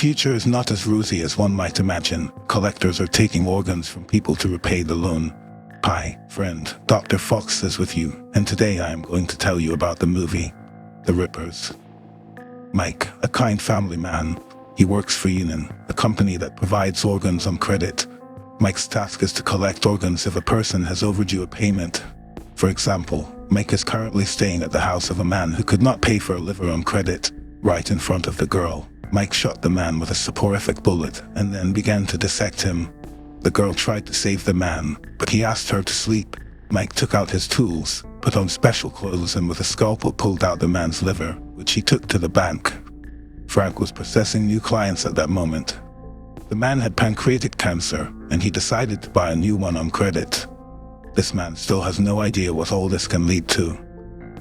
future is not as rosy as one might imagine. Collectors are taking organs from people to repay the loan. Hi, friend, Dr. Fox is with you, and today I am going to tell you about the movie, The Rippers. Mike, a kind family man. He works for Union, a company that provides organs on credit. Mike's task is to collect organs if a person has overdue a payment. For example, Mike is currently staying at the house of a man who could not pay for a liver on credit. Right in front of the girl, Mike shot the man with a soporific bullet and then began to dissect him. The girl tried to save the man, but he asked her to sleep. Mike took out his tools, put on special clothes, and with a scalpel pulled out the man's liver, which he took to the bank. Frank was processing new clients at that moment. The man had pancreatic cancer, and he decided to buy a new one on credit. This man still has no idea what all this can lead to.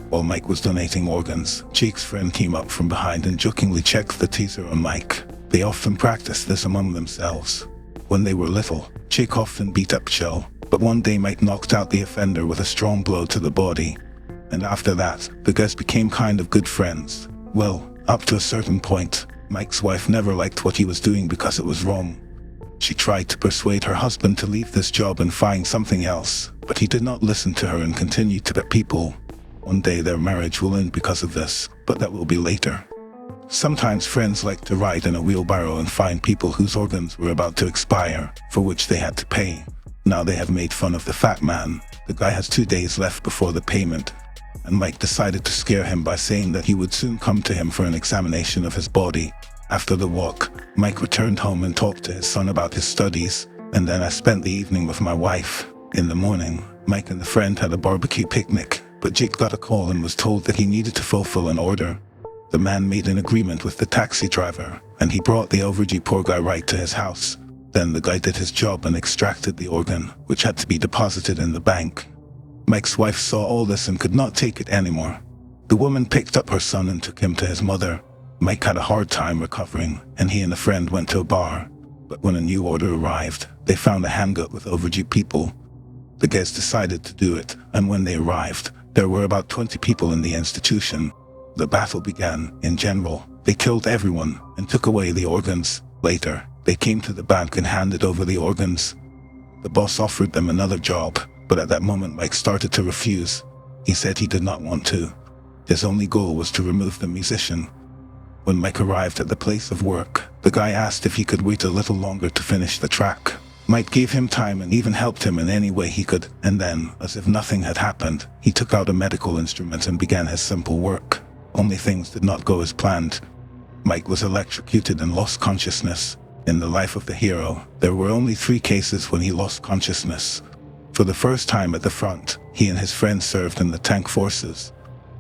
While Mike was donating organs, Jake's friend came up from behind and jokingly checked the teaser on Mike. They often practiced this among themselves. When they were little, Jake often beat up Joe, but one day Mike knocked out the offender with a strong blow to the body. And after that, the guys became kind of good friends. Well, up to a certain point, Mike's wife never liked what he was doing because it was wrong. She tried to persuade her husband to leave this job and find something else, but he did not listen to her and continued to bet people. One day their marriage will end because of this, but that will be later. Sometimes friends like to ride in a wheelbarrow and find people whose organs were about to expire, for which they had to pay. Now they have made fun of the fat man. The guy has 2 days left before the payment, and Mike decided to scare him by saying that he would soon come to him for an examination of his body. After the walk, Mike returned home and talked to his son about his studies, and then I spent the evening with my wife. In the morning, Mike and the friend had a barbecue picnic, but Jake got a call and was told that he needed to fulfill an order. The man made an agreement with the taxi driver, and he brought the overdue poor guy right to his house. Then the guy did his job and extracted the organ, which had to be deposited in the bank. Mike's wife saw all this and could not take it anymore. The woman picked up her son and took him to his mother. Mike had a hard time recovering, and he and a friend went to a bar. But when a new order arrived, they found a hangout with overdue people. The guests decided to do it, and when they arrived, there were about 20 people in the institution. The battle began. In general, they killed everyone and took away the organs. Later, they came to the bank and handed over the organs. The boss offered them another job, but at that moment Mike started to refuse. He said he did not want to. His only goal was to remove the musician. When Mike arrived at the place of work, the guy asked if he could wait a little longer to finish the track. Mike gave him time and even helped him in any way he could, and then, as if nothing had happened, he took out a medical instrument and began his simple work. Only things did not go as planned. Mike was electrocuted and lost consciousness. In the life of the hero, there were only 3 cases when he lost consciousness. For the first time at the front, he and his friends served in the tank forces.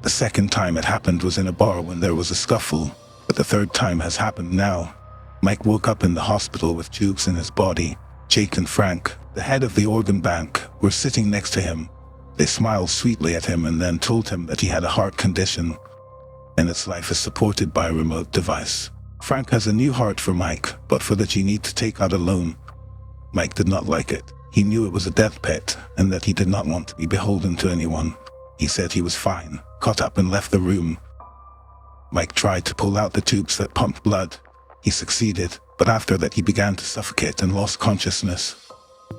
The second time it happened was in a bar when there was a scuffle, but the third time has happened now. Mike woke up in the hospital with tubes in his body. Jake and Frank, the head of the organ bank, were sitting next to him. They smiled sweetly at him and then told him that he had a heart condition, and its life is supported by a remote device. Frank has a new heart for Mike, but for that you need to take out a loan. Mike did not like it. He knew it was a death pit, and that he did not want to be beholden to anyone. He said he was fine, got up and left the room. Mike tried to pull out the tubes that pumped blood. He succeeded, but after that he began to suffocate and lost consciousness.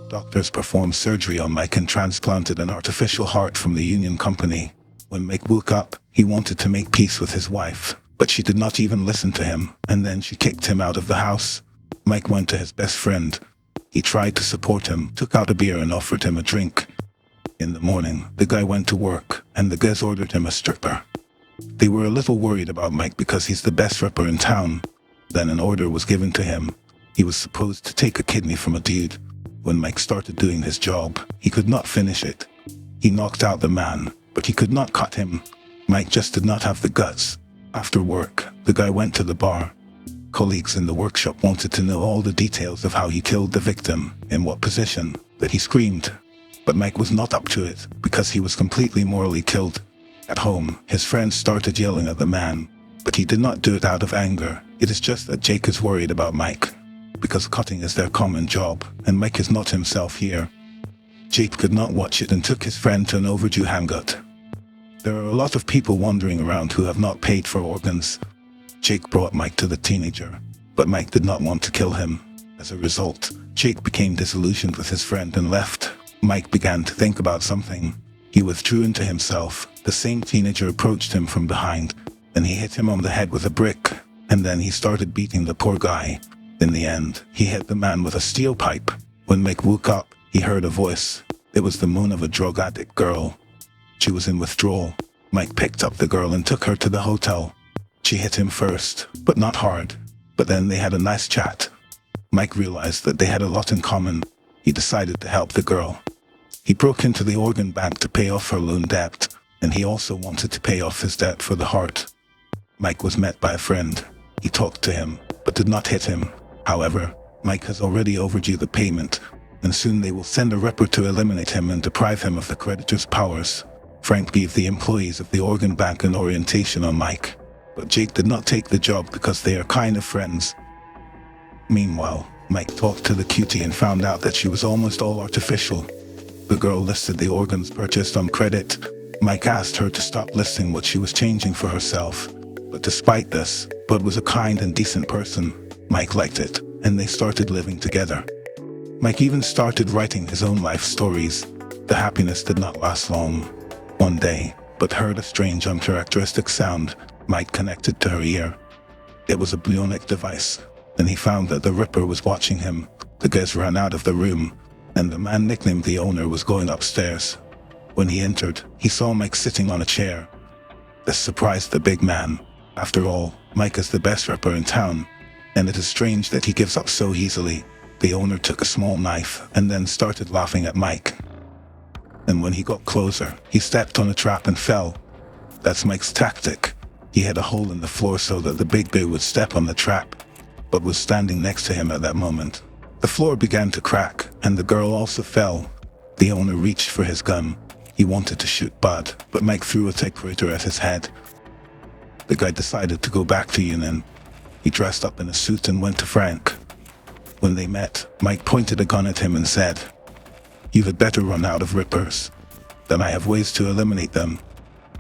Doctors performed surgery on Mike and transplanted an artificial heart from the Union Company. When Mike woke up, he wanted to make peace with his wife, but she did not even listen to him, and then she kicked him out of the house. Mike went to his best friend. He tried to support him, took out a beer and offered him a drink. In the morning, the guy went to work, and the guys ordered him a stripper. They were a little worried about Mike because he's the best rapper in town. Then an order was given to him. He was supposed to take a kidney from a dude. When Mike started doing his job, he could not finish it. He knocked out the man, but he could not cut him. Mike just did not have the guts. After work, the guy went to the bar. Colleagues in the workshop wanted to know all the details of how he killed the victim, in what position, that he screamed. But Mike was not up to it, because he was completely morally killed. At home, his friends started yelling at the man, but he did not do it out of anger. It is just that Jake is worried about Mike, because cutting is their common job, and Mike is not himself here. Jake could not watch it and took his friend to an overdue hangout. There are a lot of people wandering around who have not paid for organs. Jake brought Mike to the teenager. but Mike did not want to kill him. As a result, Jake became disillusioned with his friend and left. Mike began to think about something. He withdrew into himself. The same teenager approached him from behind, and he hit him on the head with a brick, and then he started beating the poor guy. In the end, he hit the man with a steel pipe. When Mike woke up, he heard a voice. It was the moan of a drug addict girl. She was in withdrawal. Mike picked up the girl and took her to the hotel. She hit him first, but not hard. But then they had a nice chat. Mike realized that they had a lot in common. He decided to help the girl. He broke into the organ bank to pay off her loan debt, and he also wanted to pay off his debt for the heart. Mike was met by a friend. He talked to him, but did not hit him. However, Mike has already overdue the payment, and soon they will send a repo to eliminate him and deprive him of the creditor's powers. Frank gave the employees of the organ bank an orientation on Mike, but Jake did not take the job because they are kind of friends. Meanwhile, Mike talked to the cutie and found out that she was almost all artificial. The girl listed the organs purchased on credit. Mike asked her to stop listing what she was changing for herself. But despite this, Bud was a kind and decent person. Mike liked it, and they started living together. Mike even started writing his own life stories. The happiness did not last long. One day, Bud heard a strange uncharacteristic sound. Mike connected to her ear. It was a bionic device, and he found that the Ripper was watching him. The guys ran out of the room, and the man nicknamed the owner was going upstairs. When he entered, he saw Mike sitting on a chair. This surprised the big man. After all, Mike is the best Ripper in town, and it is strange that he gives up so easily. The owner took a small knife and then started laughing at Mike. And when he got closer, he stepped on a trap and fell. That's Mike's tactic. He had a hole in the floor so that the big guy would step on the trap, but was standing next to him at that moment. The floor began to crack, and the girl also fell. The owner reached for his gun. He wanted to shoot Bud, but Mike threw a typewriter at his head. The guy decided to go back to Union. He dressed up in a suit and went to Frank. When they met, Mike pointed a gun at him and said, "You had better run out of Rippers. Then I have ways to eliminate them."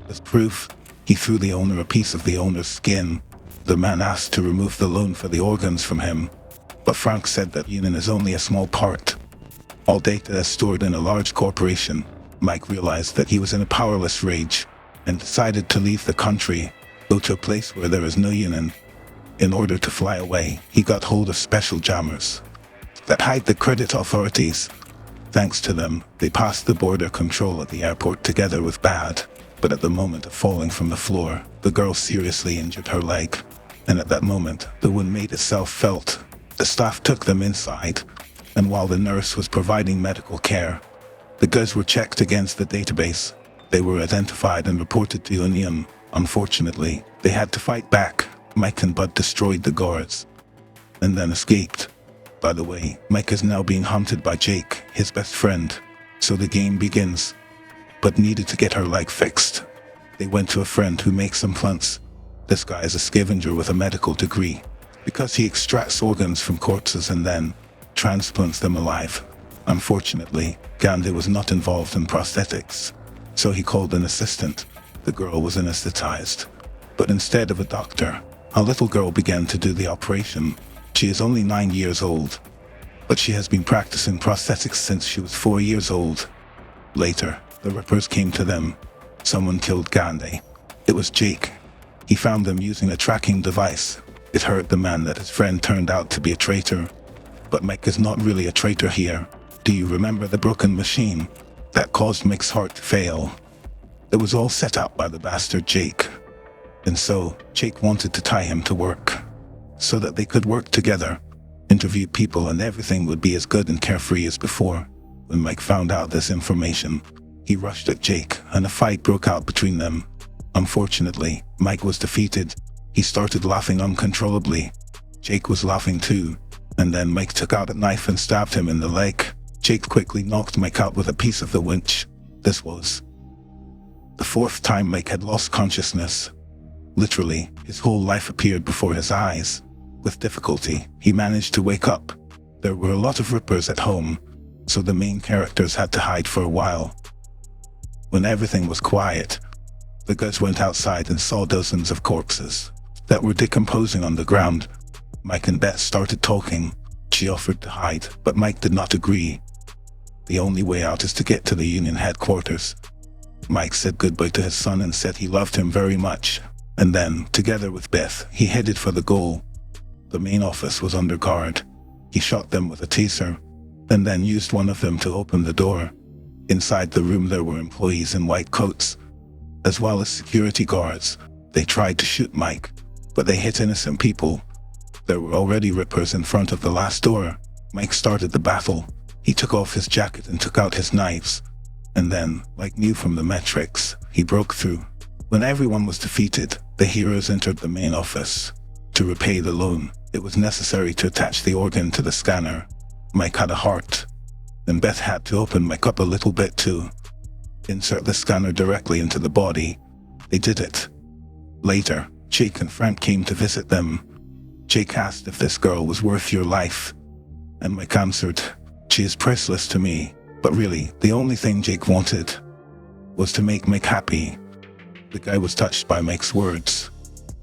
As proof, he threw the owner a piece of the owner's skin. The man asked to remove the loan for the organs from him, but Frank said that Union is only a small part. All data is stored in a large corporation. Mike realized that he was in a powerless rage and decided to leave the country, go to a place where there is no Union. In order to fly away, he got hold of special jammers that hide the credit authorities. Thanks to them, they passed the border control at the airport together with Bad. But at the moment of falling from the floor, the girl seriously injured her leg. And at that moment, the wound made itself felt. The staff took them inside, and while the nurse was providing medical care, the guys were checked against the database. They were identified and reported to Union. Unfortunately, they had to fight back. Mike and Bud destroyed the guards, and then escaped. By the way, Mike is now being hunted by Jake, his best friend. So the game begins. Bud needed to get her leg fixed. They went to a friend who makes implants. This guy is a scavenger with a medical degree, because he extracts organs from corpses and then transplants them alive. Unfortunately, Gandhi was not involved in prosthetics, so he called an assistant. The girl was anesthetized, but instead of a doctor, a little girl began to do the operation. She is only 9 years old, but she has been practicing prosthetics since she was 4 years old. Later, the Rippers came to them. Someone killed Gandhi. It was Jake. He found them using a tracking device. It hurt the man that his friend turned out to be a traitor. But Mike is not really a traitor here. Do you remember the broken machine that caused Mike's heart to fail? It was all set up by the bastard Jake. And so, Jake wanted to tie him to work, so that they could work together, interview people, and everything would be as good and carefree as before. When Mike found out this information, he rushed at Jake, and a fight broke out between them. Unfortunately, Mike was defeated. He started laughing uncontrollably. Jake was laughing too, and then Mike took out a knife and stabbed him in the leg. Jake quickly knocked Mike out with a piece of the winch. This was the fourth time Mike had lost consciousness. Literally, his whole life appeared before his eyes. With difficulty, he managed to wake up. There were a lot of Rippers at home, so the main characters had to hide for a while. When everything was quiet, the guys went outside and saw dozens of corpses that were decomposing on the ground. Mike and Beth started talking. She offered to hide, but Mike did not agree. The only way out is to get to the union headquarters. Mike said goodbye to his son and said he loved him very much. And then, together with Beth, he headed for the goal. The main office was under guard. He shot them with a taser, and then used one of them to open the door. Inside the room there were employees in white coats, as well as security guards. They tried to shoot Mike, but they hit innocent people. There were already rippers in front of the last door. Mike started the battle. He took off his jacket and took out his knives. And then, like new from the Matrix, he broke through. When everyone was defeated, the heroes entered the main office. To repay the loan, it was necessary to attach the organ to the scanner. Mike had a heart, and Beth had to open Mike up a little bit to insert the scanner directly into the body. They did it. Later, Jake and Frank came to visit them. Jake asked if this girl was worth your life, and Mike answered, "She is priceless to me." But really, the only thing Jake wanted was to make Mike happy. The guy was touched by Mike's words.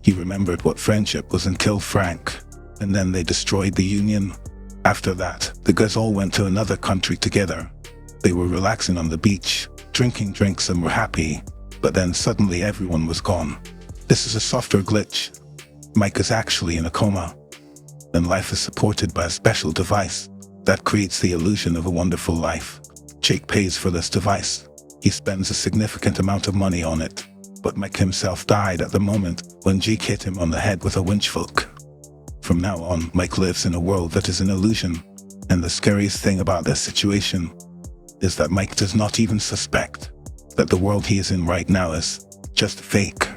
He remembered what friendship was and killed Frank, and then they destroyed the union. After that, the guys all went to another country together. They were relaxing on the beach, drinking drinks and were happy, but then suddenly everyone was gone. This is a software glitch. Mike is actually in a coma, and life is supported by a special device that creates the illusion of a wonderful life. Jake pays for this device. He spends a significant amount of money on it, but Mike himself died at the moment when Jake hit him on the head with a winch hook. From now on, Mike lives in a world that is an illusion, and the scariest thing about this situation is that Mike does not even suspect that the world he is in right now is just fake.